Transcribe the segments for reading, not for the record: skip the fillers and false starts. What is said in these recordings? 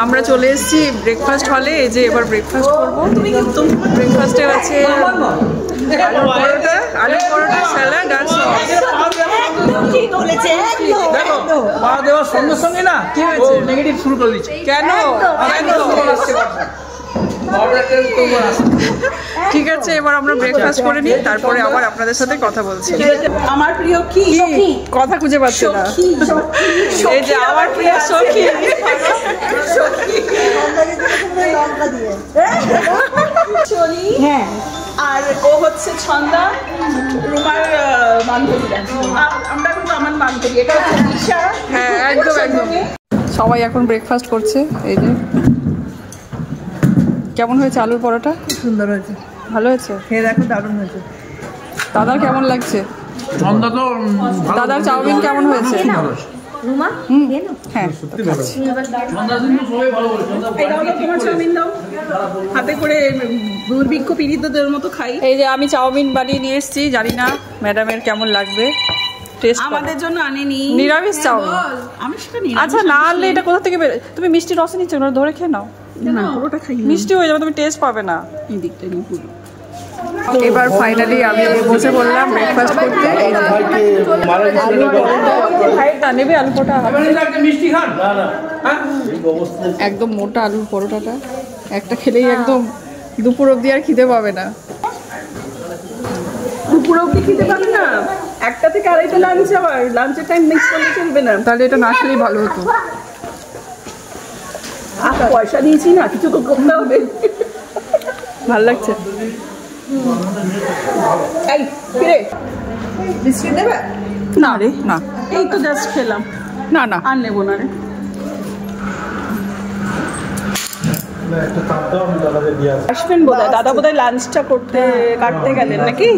আমরা চলে এসেছি ব্রেকফাস্ট হলে। এই যে এবার ব্রেকফাস্ট করবো। ব্রেকফাস্টে আছে আলু পরোটা, স্যালাড আর সস। দেওয়ার সঙ্গে সঙ্গে না কি হয়েছে নেগেটিভ শুরু করে দিচ্ছে। কেন? ঠিক আছে, এবার আমরা ব্রেকফাস্ট করে নিই, তারপরে আবার আপনাদের সাথে কথা বলছি। আমার প্রিয় কি কথা খুঁজে পাচ্ছি না। এই যে আমার প্রিয় সখী। হ্যাঁ, আর ও হচ্ছে ছন্দা, রুমার বান্ধবী। আমরা কিন্তু আমার বান্ধবী, এটা হচ্ছে দিশা। হ্যাঁ, একদম একদম। সবাই এখন ব্রেকফাস্ট করছে। এই যে কেমন হয়েছে আলুর পরোটা? সুন্দর হয়েছে, ভালো হয়েছে, খেয়ে দেখো, দারুণ হয়েছে। দাদার কেমন লাগছে? দাদার চাউমিন কেমন হয়েছে? হ্যাঁ, তোমার চাউমিন দাও, হাতে করে দুর্ভিক্ষ পীড়িতদের মতো খাই। এই যে আমি চাউমিন বানিয়ে নিয়ে এসেছি, জানি না ম্যাডামের কেমন লাগবে। টেস্ট আমাদের জন্য আনেনি, নিরামিষ চাউমিন। আমি সেটা নিই। আচ্ছা, না আনলে এটা কোথা থেকে বেরোয়? তুমি মিষ্টি রস নিচ্ছ, ওটা ধরে খেয়ে নাও। না, পুরোটা খাই। মিষ্টি হয়ে যাবে, তুমি টেস্ট পাবে না। এই দিকটা নিয়ে পুরো। এবার ফাইনালি আমি বসে বললাম ব্রেকফাস্ট করতে। নেবে আলু পরোটা, একদম মোটা আলুর পরোটাটা একটা খেলেই একদম দুপুর অব্দি আর খিদে পাবে না। দুপুর অব্দি খিদে পাবে না? একটা থেকে আড়াইটা লাঞ্চ, আবার লাঞ্চের টাইম মিক্স করলে চলবে না। তাহলে এটা না খেলেই ভালো হতো। পয়সা দিয়েছি না, কিছু তো করতে হবে। ভাল লাগছে। এই ফিরে বিস্কিট দেবে? না রে, না, এই তো জাস্ট খেলাম। না না, আর নেবো না রে। আসবেন বোধহয়, দাদা বোধহয় লাঞ্চটা কাটতে গেলেন নাকি?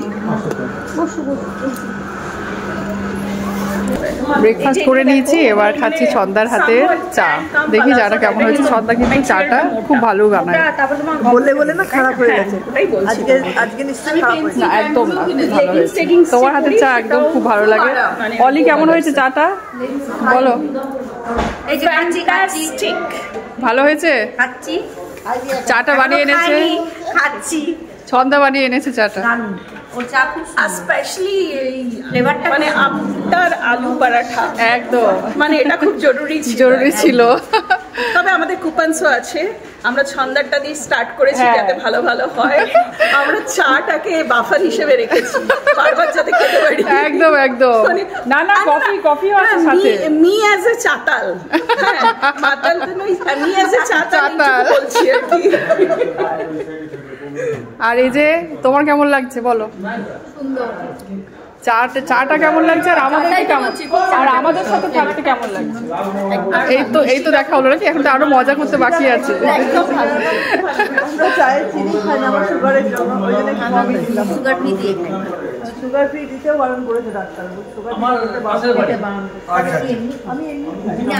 ব্রেকফাস্ট করে নিয়েছি, এবার খাচ্ছি ছন্দার হাতে চা। দেখি চাটা কেমন হয়েছে। ছন্দা কিন্তু চাটা খুব ভালো বানায়। বললে বলে না খারাপ হয়ে গেছে আজকে নিশ্চয়ই খারাপ হয়েছে না, একদম না, ভালো হয়েছে। তোমার হাতের চা একদম খুব ভালো লাগে। অলি, কেমন হয়েছে চাটা বলো? ভালো হয়েছে। চাটা বানিয়ে এনেছে, ছন্দা বানিয়ে এনেছে চাটা। স্পেশালি এই ফ্লেভারটা, মানে আপনার আলু পরাঠা একদম, মানে এটা খুব জরুরি ছিল। তবে আমাদের কুপনসও আছে, আমরা ছন্দারটা দিয়ে স্টার্ট করেছি যাতে ভালো ভালো হয়। আমরা চাটাকে বাফার হিসেবে রেখেছি, বারবার যাতে খেতে পারি। একদম একদম। না না, কফিও আছে সাথে। মি অ্যাজ এ চাতাল, হ্যাঁ মাতাল তো নই, মি অ্যাজ এ চাতাল বলছি আর কি। আর এই যে তোমার কেমন লাগছে বলো? চাটা কেমন লাগছে? আর আমাদের সাথে থাকতে কেমন লাগছে? এই তো দেখা হলো নাকি? এখন তো আরো মজা করতে বাকি আছে। চায়ে চিনি খাই না, আমার সুগারের জন্য, ওই জন্য কমই দিলাম। সুগার ফ্রি দিতেও বারণ করেছে ডাক্তার। সুগার ফ্রি দিতে বারণ করেছে। আমি এমনি